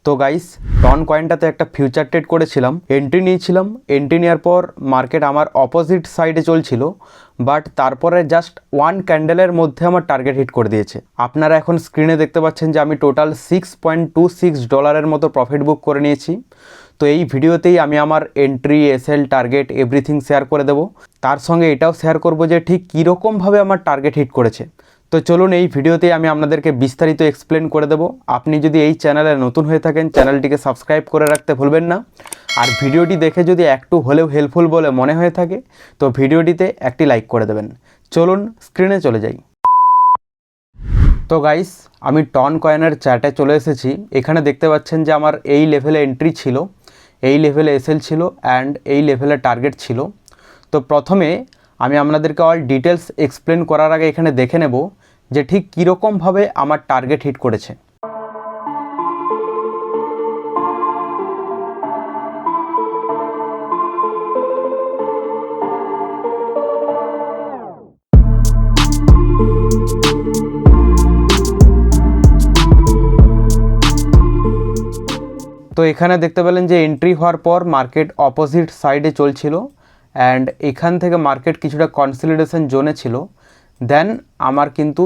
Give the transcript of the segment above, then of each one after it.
তো guys, ton কয়েনটাতে একটা future trade করেছিলাম, এন্ট্রি নিয়েছিলাম। এন্ট্রি নেওয়ার পর মার্কেট আমার অপোজিট সাইডে চলছিল, বাট তারপরে জাস্ট ওয়ান ক্যান্ডেলের মধ্যে আমার টার্গেট হিট করে দিয়েছে। আপনারা এখন স্ক্রিনে দেখতে পাচ্ছেন যে আমি টোটাল $6.26 মতো প্রফিট বুক করে নিয়েছি। তো এই ভিডিওতেই আমি আমার entry, SL, target everything share করে দেবো। তার সঙ্গে এটাও শেয়ার করব যে ঠিক কীরকমভাবে আমার টার্গেট হিট করেছে। তো চলুন এই ভিডিওতে আমি আপনাদেরকে বিস্তারিত এক্সপ্লেন করে দেবো। আপনি যদি এই চ্যানেলে নতুন হয়ে থাকেন, চ্যানেলটিকে সাবস্ক্রাইব করে রাখতে ভুলবেন না। আর ভিডিওটি দেখে যদি একটু হলেও হেল্পফুল বলে মনে হয়ে থাকে তো ভিডিওটিতে একটি লাইক করে দেবেন। চলুন স্ক্রিনে চলে যাই। তো গাইস, আমি টন কয়েনের চ্যাটে চলে এসেছি। এখানে দেখতে পাচ্ছেন যে আমার এই লেভেলে এন্ট্রি ছিল, এই লেভেলে এসএল ছিল অ্যান্ড এই লেভেলে টার্গেট ছিল। তো প্রথমে আমি আপনাদেরকে অল ডিটেলস এক্সপ্লেন করার আগে এখানে দেখে নেব যে ঠিক কীরকমভাবে আমার টার্গেট হিট করেছে। তো এখানে দেখতে পেলেন যে এন্ট্রি হওয়ার পর মার্কেট অপোজিট সাইডে চলছিল অ্যান্ড এখান থেকে মার্কেট কিছুটা কনসলিডেশন জোনে ছিল। দেন আমার কিন্তু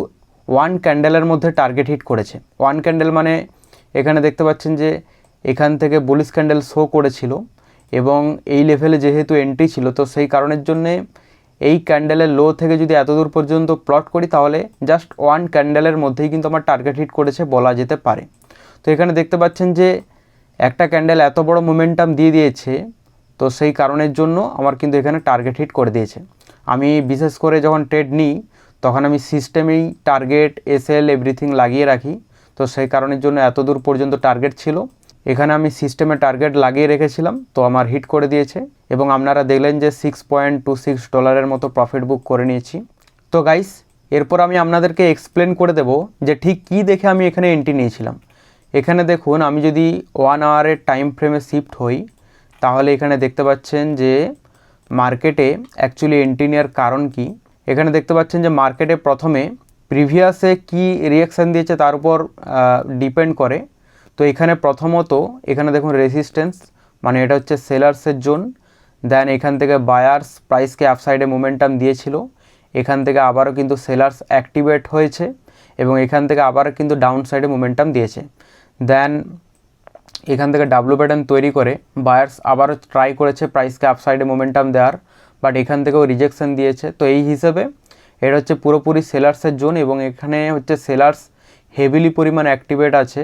ওয়ান ক্যান্ডেলের মধ্যে টার্গেট হিট করেছে। ওয়ান ক্যান্ডেল মানে এখানে দেখতে পাচ্ছেন যে এখান থেকে বুলিশ ক্যান্ডেল শো করেছিল এবং এই লেভেলে যেহেতু এন্ট্রি ছিল তো সেই কারণের জন্যে এই ক্যান্ডেলের লো থেকে যদি এত দূর পর্যন্ত প্লট করি তাহলে জাস্ট ওয়ান ক্যান্ডেলের মধ্যেই কিন্তু আমার টার্গেট হিট করেছে বলা যেতে পারে। তো এখানে দেখতে পাচ্ছেন যে একটা ক্যান্ডেল এত বড় মোমেন্টাম দিয়ে দিয়েছে, তো সেই কারণের জন্য আমার কিন্তু এখানে টার্গেট হিট করে দিয়েছে। আমি বিশেষ করে যখন ট্রেড নিই তখন আমি সিস্টেমেই টার্গেট, এসএল এভরিথিং লাগিয়ে রাখি। তো সেই কারণের জন্য এত দূর পর্যন্ত টার্গেট ছিল, এখানে আমি সিস্টেমে টার্গেট লাগিয়ে রেখেছিলাম, তো আমার হিট করে দিয়েছে এবং আপনারা দেখলেন যে $6.26 মতো প্রফিট বুক করে নিয়েছি। তো গাইস, এরপর আমি আপনাদেরকে এক্সপ্লেন করে দেব যে ঠিক কী দেখে আমি এখানে এন্ট্রি নিয়েছিলাম। এখানে দেখুন, আমি যদি 1 আওয়ারের টাইম ফ্রেমে শিফট হই তাহলে এখানে দেখতে পাচ্ছেন যে মার্কেটে অ্যাকচুয়ালি এন্ট্রি নেওয়ার কারণ কি। এখানে দেখতে পাচ্ছেন যে মার্কেটে প্রথমে প্রিভিয়াসে কি রিয়াকশান দিয়েছে তার উপর ডিপেন্ড করে। তো এখানে প্রথমত এখানে দেখুন রেজিস্ট্যান্স, মানে এটা হচ্ছে সেলার্সের জোন। দেন এখান থেকে বায়ার্স প্রাইসকে আপসাইডে মোমেন্টাম দিয়েছিল, এখান থেকে আবারও কিন্তু সেলার্স অ্যাক্টিভেট হয়েছে এবং এখান থেকে আবারও কিন্তু ডাউন সাইডে মোমেন্টাম দিয়েছে। দেন এখান থেকে ডাব্লু প্যাটার্ন তৈরি করে বায়ার্স আবারও ট্রাই করেছে প্রাইসকে আপসাইডে মোমেন্টাম দেওয়ার, বাট এখান থেকেও রিজেকশন দিয়েছে। তো এই হিসেবে এটা হচ্ছে পুরোপুরি সেলার্সের জোন এবং এখানে হচ্ছে সেলার্স হেভিলি পরিমাণ অ্যাক্টিভেট আছে।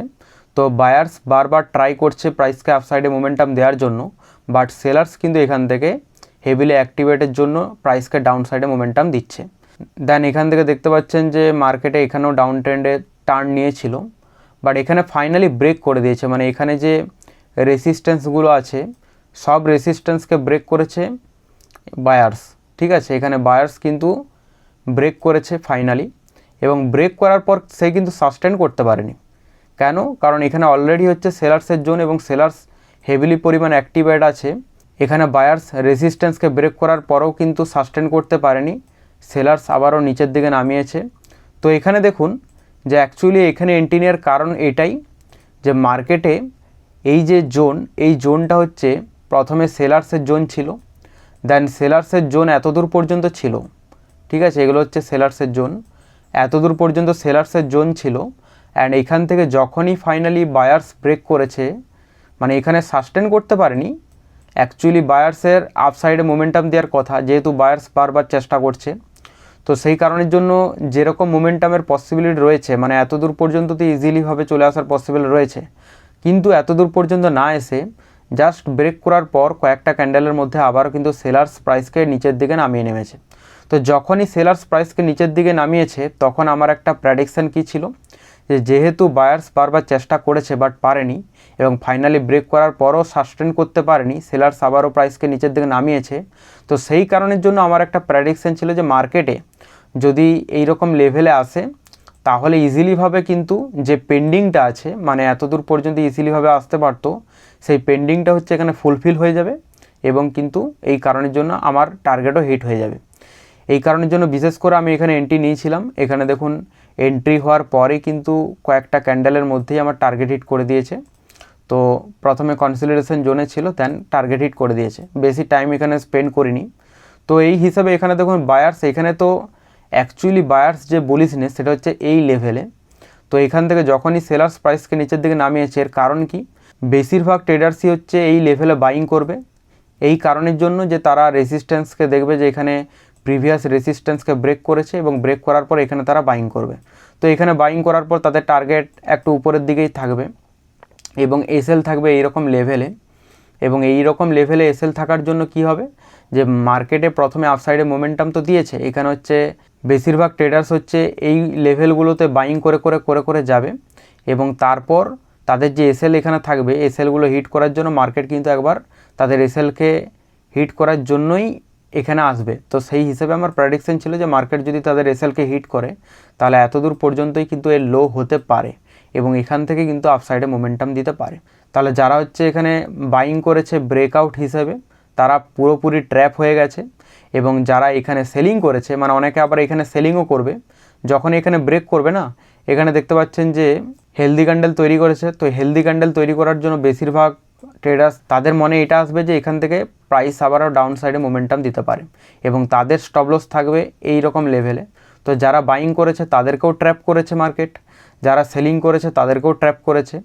তো বায়ার্স বারবার ট্রাই করছে প্রাইসকে আপসাইডে মোমেন্টাম দেওয়ার জন্য, বাট সেলার্স কিন্তু এখান থেকে হেভিলি অ্যাক্টিভেটের জন্য প্রাইসকে ডাউন সাইডে মোমেন্টাম দিচ্ছে। দেন এখান থেকে দেখতে পাচ্ছেন যে মার্কেটে এখানেও ডাউন ট্রেন্ডে টার্ন নিয়েছিল, বাট এখানে ফাইনালি ব্রেক করে দিয়েছে। মানে এখানে যে রেসিস্ট্যান্সগুলো আছে সব রেসিস্ট্যান্সকে ব্রেক করেছে বায়ার্স, ঠিক আছে। এখানে বায়ার্স কিন্তু ব্রেক করেছে ফাইনালি, এবং ব্রেক করার পর সে কিন্তু সাস্টেন করতে পারেনি। কেন? কারণ এখানে অলরেডি হচ্ছে সেলার্সের জোন এবং সেলার্স হেভিলি পরিমাণ অ্যাক্টিভেট আছে। এখানে বায়ার্স রেসিস্ট্যান্সকে ব্রেক করার পরেও কিন্তু সাস্টেন করতে পারেনি, সেলার্স আবারও নিচের দিকে নামিয়েছে। তো এখানে দেখুন যে অ্যাকচুয়ালি এখানে এন্ট্রি নেওয়ার কারণ এটাই যে মার্কেটে এই যে জোন, এই জোনটা হচ্ছে প্রথমে সেলার্সের জোন ছিল। দেন সেলার্সের জোন এত দূর পর্যন্ত ছিল, ঠিক আছে। এগুলো হচ্ছে সেলার্সের জোন, এত দূর পর্যন্ত সেলার্সের জোন ছিল। অ্যান্ড এখান থেকে যখনই ফাইনালি বায়ার্স ব্রেক করেছে, মানে এখানে সাস্টেন করতে পারেনি। অ্যাকচুয়ালি বায়ার্সের আপসাইডে মোমেন্টাম দেওয়ার কথা, যেহেতু বায়ার্স বারবার চেষ্টা করছে, তো সেই কারণের জন্য যেরকম মোমেন্টামের পসিবিলিটি রয়েছে, মানে এত দূর পর্যন্ত তো ইজিলিভাবে চলে আসার পসিবল রয়েছে, কিন্তু এত দূর পর্যন্ত না এসে জাস্ট ব্রেক করার পর কয়েকটা ক্যান্ডেলের মধ্যে আবারও কিন্তু সেলার্স প্রাইসকে নিচের দিকে নামিয়ে নেমেছে। তো যখনই সেলার্স প্রাইসকে নিচের দিকে নামিয়েছে তখন আমার একটা প্রেডিকশান কী ছিল যে যেহেতু বায়ার্স বারবার চেষ্টা করেছে বাট পারেনি এবং ফাইনালি ব্রেক করার পরও সাস্টেন করতে পারেনি, সেলার্স আবারও প্রাইসকে নিচের দিকে নামিয়েছে। তো সেই কারণের জন্য আমার একটা প্রেডিকশান ছিল যে মার্কেটে যদি এই রকম লেভেলে আসে তাহলে ইজিলিভাবে কিন্তু যে পেন্ডিংটা আছে, মানে এত দূর পর্যন্ত ইজিলিভাবে আসতে পারতো, সেই পেন্ডিংটা হচ্ছে এখানে ফুলফিল হয়ে যাবে এবং কিন্তু এই কারণের জন্য আমার টার্গেটও হিট হয়ে যাবে। এই কারণের জন্য বিশেষ করে আমি এখানে এন্ট্রি নিয়েছিলাম। এখানে দেখুন এন্ট্রি হওয়ার পরে কিন্তু কয়েকটা ক্যান্ডেলের মধ্যেই আমার টার্গেট হিট করে দিয়েছে। তো প্রথমে কনসলিডেশন জোনে ছিল, দেন টার্গেট হিট করে দিয়েছে, বেশি টাইম এখানে স্পেন্ড করিনি। তো এই হিসাবে এখানে দেখুন বায়ার্স, এখানে তো অ্যাকচুয়ালি বায়ার্স যে বলিসনেস সেটা হচ্ছে এই লেভেলে। তো এখান থেকে যখনই সেলার্স প্রাইসকে নিচের দিকে নামিয়েছে, এর কারণ কি, বেশিরভাগ ট্রেডার্সই হচ্ছে এই লেভেলে বাইং করবে, এই কারণের জন্য যে তারা রেসিস্ট্যান্সকে দেখবে যে এখানে প্রিভিয়াস রেসিস্ট্যান্সকে ব্রেক করেছে এবং ব্রেক করার পর এখানে তারা বাইং করবে। তো এখানে বাইং করার পর তাদের টার্গেট একটু উপরের দিকেই থাকবে এবং এসএল থাকবে এইরকম লেভেলে। এবং এই রকম লেভেলে এসএল থাকার জন্য কি হবে, যে মার্কেটে প্রথমে আপসাইডে মোমেন্টাম তো দিয়েছে, এখানে হচ্ছে বেশিরভাগ ট্রেডার্স হচ্ছে এই লেভেলগুলোতে বাইং করে করে করে করে যাবে এবং তারপর তাদের যে এসএল এখানে থাকবে, এসএলগুলো হিট করার জন্য মার্কেট কিন্তু একবার তাদের এসএলকে হিট করার জন্যই এখানে আসবে। তো সেই হিসেবে আমার প্রেডিকশন ছিল যে মার্কেট যদি তাদের এসএলকে হিট করে তাহলে এতদূর পর্যন্তই কিন্তু এর লো হতে পারে এবং এখান থেকে কিন্তু আপসাইডে মোমেন্টাম দিতে পারে। তাহলে যারা হচ্ছে এখানে বাইং করেছে ব্রেকআউট হিসেবে তারা পুরোপুরি ট্র্যাপ হয়ে গেছে, এবং যারা এখানে সেলিং করেছে, মানে অনেকে আবার এখানে সেলিংও করবে, যখন এখানে ব্রেক করবে না, এখানে দেখতে পাচ্ছেন যে হেলদি ক্যান্ডেল তৈরি করেছে। তো হেলদি ক্যান্ডেল তৈরি করার জন্য বেশিরভাগ ট্রেডার্স তাদের মনে এটা আসবে যে এখান থেকে প্রাইস আবারও ডাউন সাইডে মোমেন্টাম দিতে পারে এবং তাদের স্টপ লস থাকবে এই রকম লেভেলে। তো যারা বাইং করেছে তাদেরকেও ট্র্যাপ করেছে মার্কেট, যারা সেলিং করেছে তাদেরকেও ট্র্যাপ করেছে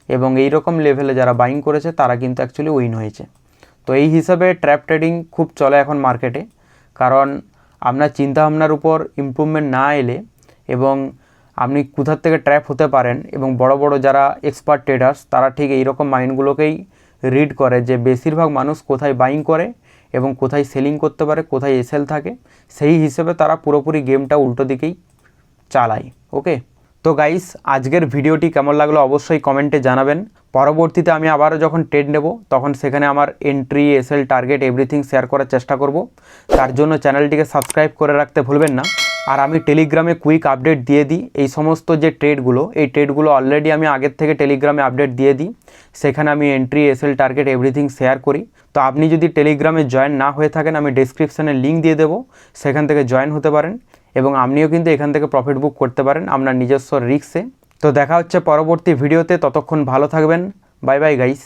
এবং এই রকম লেভেলে যারা বাইং করেছে তারা কিন্তু অ্যাকচুয়ালি উইন হয়েছে। তো এই হিসাবে ট্র্যাপ ট্রেডিং খুব চলে এখন মার্কেটে, কারণ আপনার চিন্তাভাবনার উপর ইমপ্রুভমেন্ট না এলে এবং আপনি কোথার থেকে ট্র্যাপ হতে পারেন, এবং বড় বড় যারা এক্সপার্ট ট্রেডার্স তারা ঠিক এই রকম মাইন্ডগুলোকেই রিড করে যে বেশিরভাগ মানুষ কোথায় বাইং করে এবং কোথায় সেলিং করতে পারে, কোথায় এসএল থাকে, সেই হিসেবে তারা পুরোপুরি গেমটা উল্টো দিকেই চালায়। ওকে, তো গাইস আজকের ভিডিওটি কেমন লাগলো অবশ্যই কমেন্টে জানাবেন। পরবর্তীতে আমি আবারও যখন ট্রেড নেব তখন সেখানে আমার entry, SL, target everything share করার চেষ্টা করব। তার জন্য চ্যানেলটিকে সাবস্ক্রাইব করে রাখতে ভুলবেন না। আর আমি টেলিগ্রামে কুইক আপডেট দিয়ে দিই এই সমস্ত যে ট্রেডগুলো, এই ট্রেডগুলো অলরেডি আমি আগের থেকে টেলিগ্রামে আপডেট দিয়ে দিই, সেখানে আমি entry, SL, target everything share করি। তো আপনি যদি টেলিগ্রামে জয়েন না হয়ে থাকেন আমি ডেসক্রিপশানে লিঙ্ক দিয়ে দেবো, সেখান থেকে জয়েন হতে পারেন এবং আপনিও কিন্তু এখান থেকে প্রফিট বুক করতে পারেন আপনার নিজস্ব রিস্কে। তো দেখা হচ্ছে পরবর্তী ভিডিওতে, ততক্ষণ ভালো থাকবেন। Bye bye guys.